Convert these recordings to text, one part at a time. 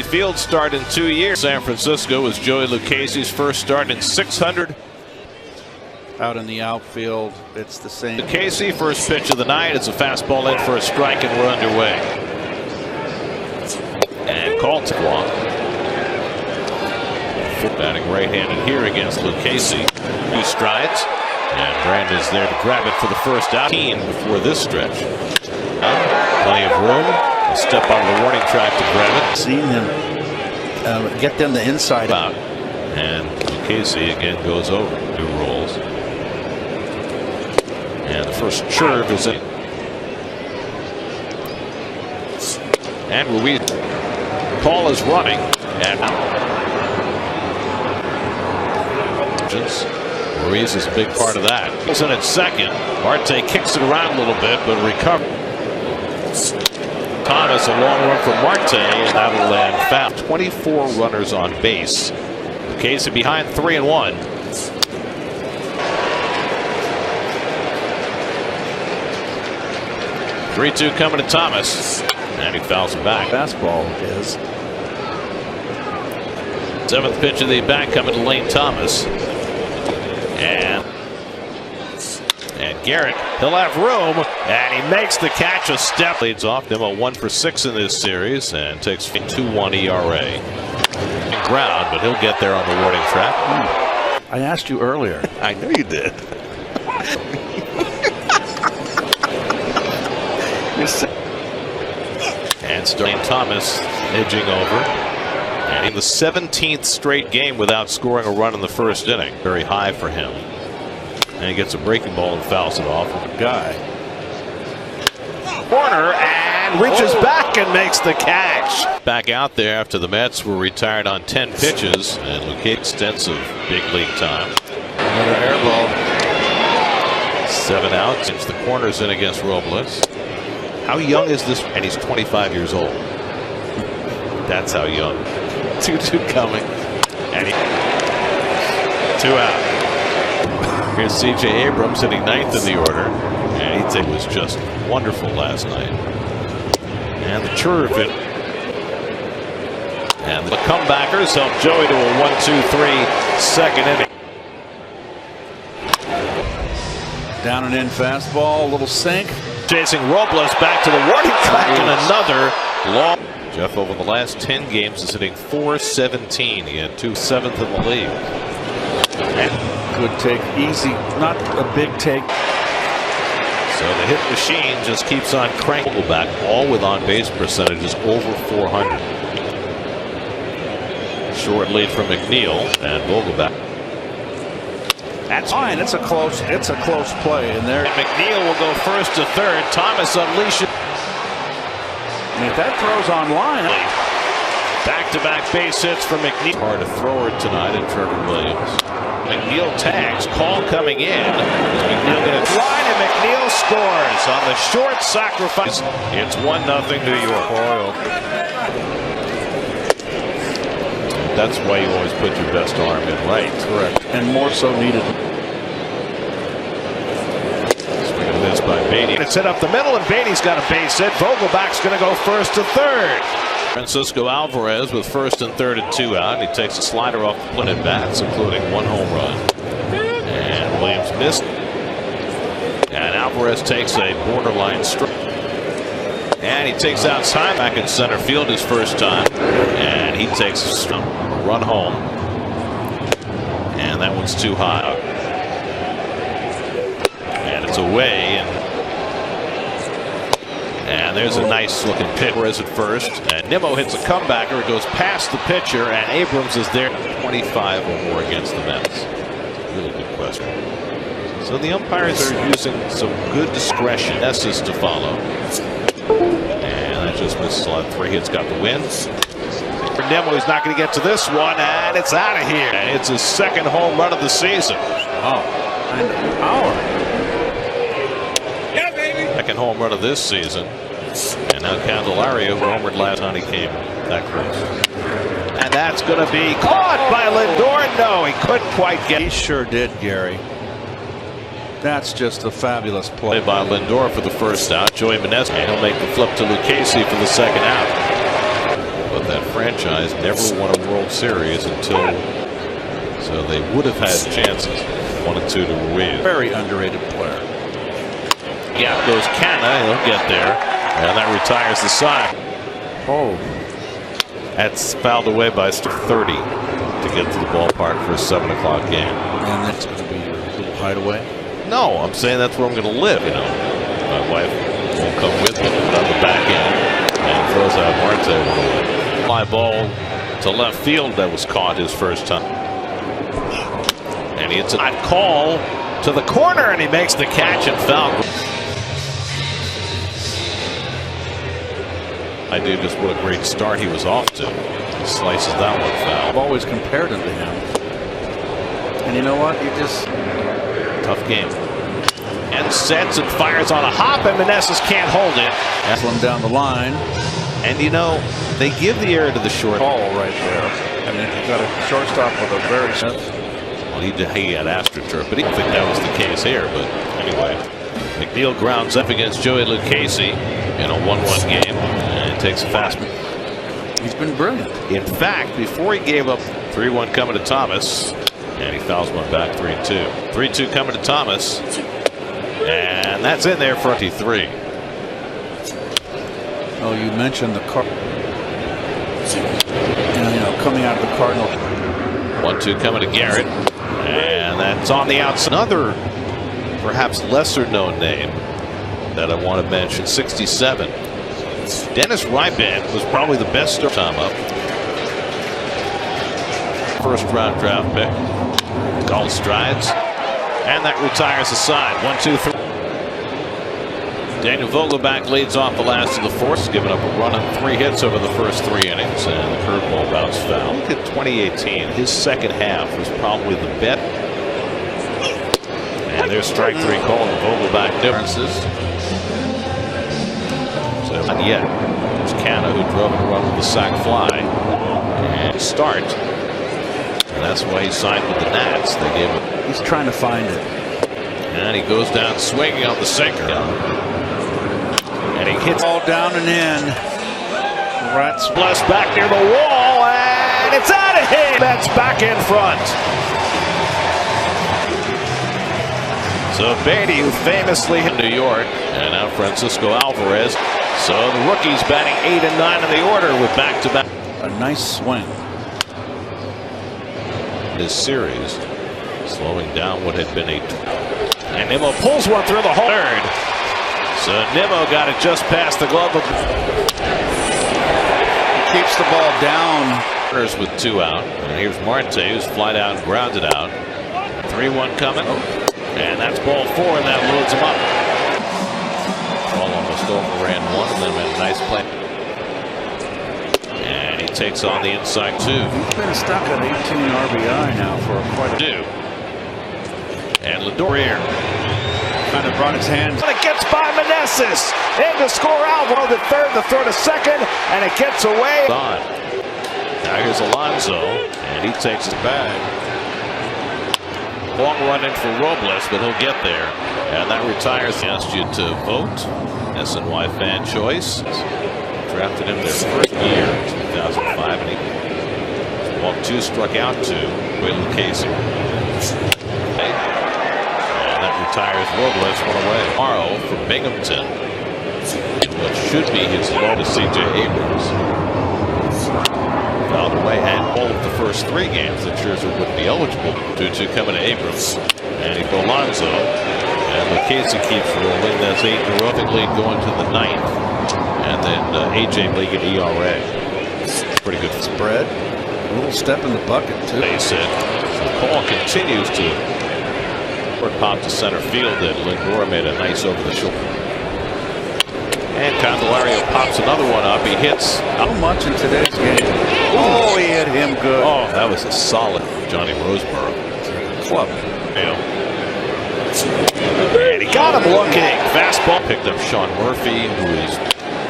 Field start in 2 years. San Francisco was Joey Lucchese's first start in 600. Out in the outfield, it's the same. Lucchese, first pitch of the night. It's a fastball in for a strike, and we're underway. And called to walk. Batting right-handed here against Lucchese. 2 strides. And Brandon's there to grab it for the first out. Before this stretch. Plenty of room. A step on the warning track to grab it. Seen him get them the inside out. And Lucchese again goes over. New rolls. And the first churve is in. And Ruiz. Paul is running. And Ruiz is a big part of that. He's in at second. Marte kicks it around a little bit, but recovers. Thomas, a long run from Marte, and that'll land foul. 24 runners on base. Lucchese behind 3-1. Three-two coming to Thomas, and he fouls him back. Fastball is. 7th pitch of the bat coming to Lane Thomas. And Garrett, he'll have room, and he makes the catch. A step leads off. Nimmo 1 for 6 in this series and takes 2.1 ERA. Ground, but he'll get there on the warning track. I asked you earlier. I know you did. And Lane Thomas edging over. And in the 17th straight game without scoring a run in the first inning. Very high for him. And he gets a breaking ball and fouls it off with a guy. Corner and reaches back and makes the catch. Back out there after the Mets were retired on 10 pitches. And Lucchese extensive big league time. Another air ball. 7 outs. Since the corner's in against Robles. How young is this? And he's 25 years old. That's how young. 2-2 coming. And 2 out. Here's C.J. Abrams hitting 9th in the order. And he was just wonderful last night. And the churve hit. And the comebackers help Joey to a 1-2-3 second inning. Down and in fastball, a little sink. Chasing Robles back to the warning track and another long. Jeff over the last 10 games is hitting .417. He had 7th in the league. And good take, easy, not a big take. So the hit machine just keeps on cranking back, all with on-base percentages over 400. Short lead from McNeil and Vogelbach. That's fine. It's a close play in there. And McNeil will go first to third. Thomas unleashes. And if that throws on line. Back-to-back base hits for McNeil. Hard to thrower tonight in Trevor Williams. McNeil tags. Call coming in. McNeil going to line and McNeil scores on the short sacrifice. It's 1-0 New York. That's why you always put your best arm in right. Correct. And more so needed. Swing and miss by Beatty. It's hit up the middle, and Beatty's got a base hit. Vogelbach's going to go first to third. Francisco Alvarez with first and third and 2 out. He takes a slider off the plate at bats, including 1 home run. And Williams missed. And Alvarez takes a borderline strike. And he takes out time back in center field his first time. And he takes a run home. And that one's too high. And it's away. And there's a nice looking pitch. Whereas at first. And Nimmo hits a comebacker. It goes past the pitcher. And Abrams is there. 25 or more against the Mets. Really good question. So the umpires are using some good discretion. S's to follow. And that just misses on 3 hits. Got the wins. For Nimmo, he's not going to get to this one, and it's out of here. And it's his 2nd home run of the season. Oh, and power. Yeah, baby. 2nd home run of this season. And now Candelario homered last time he came that close. And that's going to be caught by Lindor. No, he couldn't quite get. He sure did, Gary. That's just a fabulous play by Lindor for the first out. Joey Meneses, and he'll make the flip to Lucchese for the 2nd out. But That franchise never won a World Series until, so they would have had chances. 1-2 to Ruiz. Very underrated player. Gap goes Canna. He'll get there, and that retires the side. Oh, That's fouled away by 30 to get to the ballpark for a 7 o'clock game. and that's going to be your little hideaway. No, I'm saying that's where I'm going to live. You know, my wife won't come with me on the back end and throws out Marte one away. Fly ball to left field that was caught his first time, and it's a call to the corner, and he makes the catch and foul. I do just what a great start he was off to. He slices that one foul. I've always compared him to him. And you know what? You just Tough game. And sets and fires on a hop, and Meneses can't hold it. pull him down the line. And you know, they give the air to the short. Ball right there. I mean, you got a shortstop with a very Well, he had AstroTurf, but he didn't think that was the case here. But anyway, McNeil grounds up against Joey Lucchesi in a 1-1 game, and takes a fastball. He's been brilliant. In fact, before he gave up 3-1 coming to Thomas, and he fouls one back 3-2. 3-2 coming to Thomas, and that's in there for 3. Oh, you mentioned the car. You know, coming out of the Cardinal. 1-2 coming to Garrett, and that's on the outside. Another perhaps lesser known name that I want to mention, 67. Dennis Ryban was probably the best time up. First round draft pick. Called strides, and that retires the side. 1-2-3. Daniel Vogelbach leads off the last of the fourth, giving up a run on 3 hits over the first 3 innings, and the curveball bounced foul. Look at 2018. His second half was probably the best. And there's strike 3 call, and Vogelbach differences. So not yet. It's Canna who drove and run with the sac fly and start. And that's why he signed with the Nats. They gave him. He's trying to find it. And he goes down swinging on the sinker. And he hits All down and in. Rats blessed back near the wall, and it's out of here. That's back in front. So Beatty, who famously hit New York, and now Francisco Alvarez. So the rookies batting 8 and 9 in the order with back-to-back. a nice swing. This series, slowing down what had been a. And Nimmo pulls one through the hole. Third. So Nimmo got it just past the glove. He keeps the ball down. With 2 out. And here's Marte, who's flied out and grounded out. 3-1 coming. And that's ball 4, and that loads him up. Ball almost overran 1, and then made a nice play. And he takes on the inside 2. He's been stuck at 18 RBI now for quite a Do. And Ladorier kind of brought his hands. And it gets by Meneses. In to score Alvaro the third, the throw to second, and it gets away. On. Now here's Alonso, and he takes his bag. Long run in for Robles, but he'll get there. And that retires. Asked you to vote. SNY fan choice. Drafted him their first year, 2005, and he walked 2, struck out 2. Will Casey. And that retires Robles, 1 away. Tomorrow for Binghamton. What should be his low to C.J. Abrams. Fouled away and both the first 3 games that Scherzer would be eligible. 2-2 coming to Abrams. And he goes Alonso. And Lucchesi keeps rolling. That's 8 in a row. Lead going to the 9th. And then A.J. League at ERA. Pretty good spread. A little step in the bucket, too. Base hit. So the ball continues to pop to center field. That Lindor made a nice over the shoulder. And Candelario pops another one up. He hits. So much in today's game. Oh, he hit him good. Oh, that was a solid Johnny Roseboro. Club. And he got him looking. Fastball. Picked up Sean Murphy, who is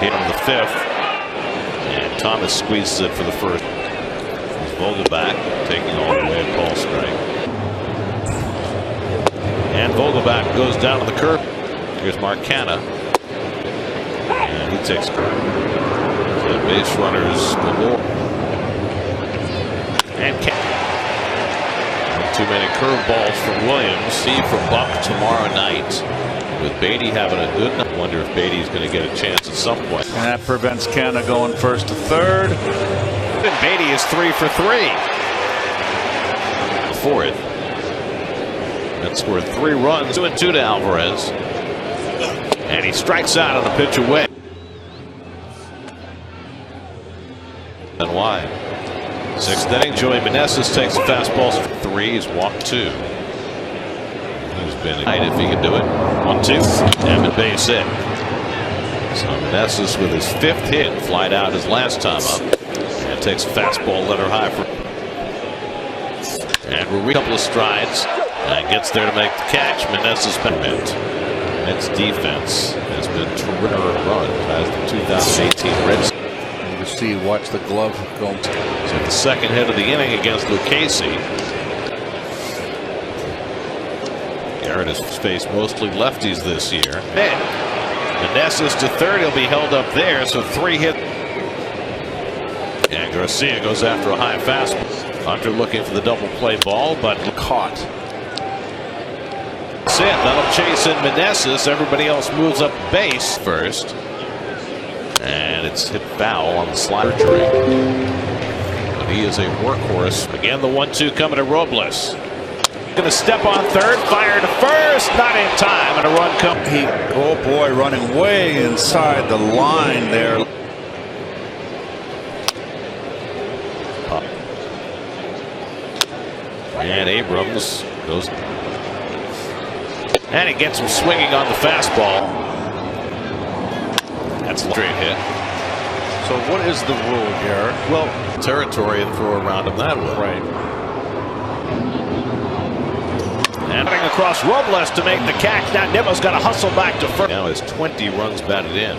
hit on the 5th. And Thomas squeezes it for the first. Here's Vogelbach taking all the way a ball strike. And Vogelbach goes down to the curb. Here's Mark Canna. And he takes curve. And base runners galore. And too many curveballs from Williams. See for Buck tomorrow night. With Beatty having a good night. I wonder if Beatty's going to get a chance at some point. And that prevents Canha going first to third. And Beatty is 3 for 3. The fourth. That scored 3 runs. 2-2 to Alvarez. And he strikes out on the pitch away. And wide. 6th inning, Joey Meneses takes the fastball for 3. He's walked 2. He's been tight if he can do it. 1-2. And a base hit. So Meneses with his 5th hit, flied out his last time up. And takes a fastball letter high for. And we're a couple of strides. And gets there to make the catch. Meneses bent. Mets defense has been terrific run as the 2018 Reds. You see, watch the glove go. So the second hit of the inning against Lucchesi. Garrett has faced mostly lefties this year. Meneses to third. He'll be held up there. So 3 hit. And Garcia goes after a high fastball. Hunter looking for the double play ball, but caught. That's it. That'll chase in Meneses. Everybody else moves up base first. And it's hit foul on the slider. But he is a workhorse. Again, the 1-2 coming to Robles. Going to step on third, fire to first, not in time, and a run comes. Oh boy, running way inside the line there. And Abrams goes. And he gets him swinging on the fastball. That's a straight hit. So what is the rule, Garrett? Well, territory and throw around him that way. Right. And running across Robles to make the catch. Now Nimmo's got to hustle back to first. Now has 20 runs batted in.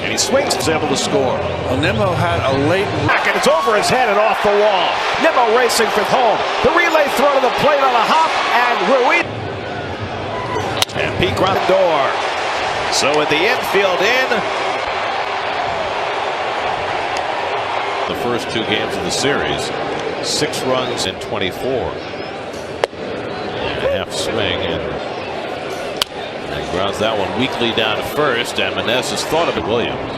And he swings, is able to score. Well, Nimmo had a late back, and it's over his head and off the wall. Nimmo racing for home. The relay throw to the plate on a hop, and Ruiz. And Pete Grandor. So at the infield in. The first 2 games of the series. 6 runs in 24. And a half swing, and grounds that one weakly down to first, and Meneses thought of it. Williams.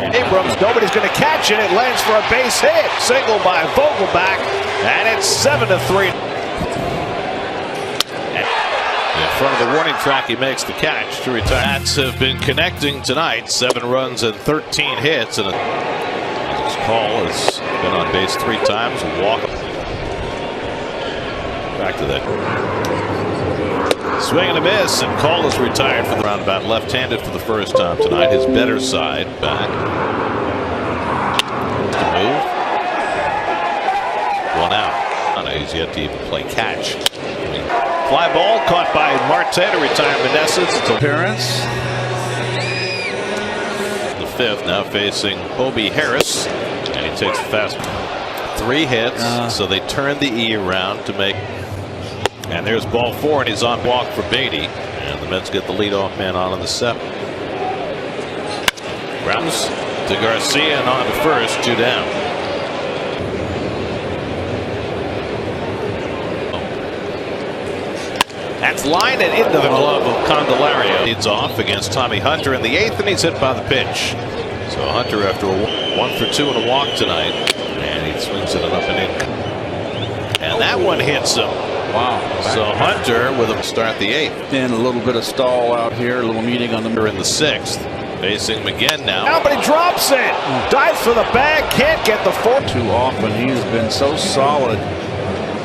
And Abrams, nobody's going to catch it. It lands for a base hit. Single by Vogelbach, and it's 7-3. In front of the warning track, he makes the catch to retire. Nats have been connecting tonight. 7 runs and 13 hits, and Call has been on base 3 times. Walk. Back to that. Swing and a miss, and Call is retired from the roundabout, left-handed for the first time tonight. His better side back. To move. 1 out. He's yet to even play catch. Fly ball caught by Marte to retire Meneses. Appearance. The 5th now facing Hobie Harris, and he takes the fast. 3 hits, so they turn the E around to make. And there's ball 4, and he's on walk for Beatty. And the Mets get the leadoff man on the 7th. Grounds to Garcia and on to first, 2 down. That's lined and into the glove of Candelario. Leads off against Tommy Hunter in the 8th, and he's hit by the pitch. So Hunter after a 1 for 2 and a walk tonight, and he swings it up and in. And that one hits him. Wow. So Hunter with him start the 8th. And a little bit of stall out here, a little meeting on the in the 6th. Facing McGinn now. But he drops it. Dives for the bag. Can't get the 4. Too often. He's been so solid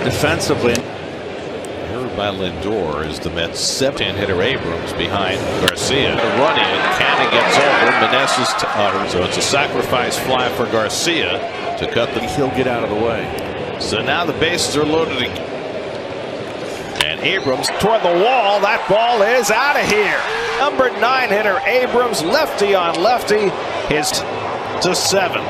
defensively. Here by Lindor is the Mets' 7th hitter Abrams behind Garcia. A run in. Canha gets over. Meneses. So it's a sacrifice fly for Garcia to cut the. He'll get out of the way. So now the bases are loaded again. And Abrams toward the wall. That ball is out of here. Number 9 hitter Abrams, lefty on lefty, his to 7.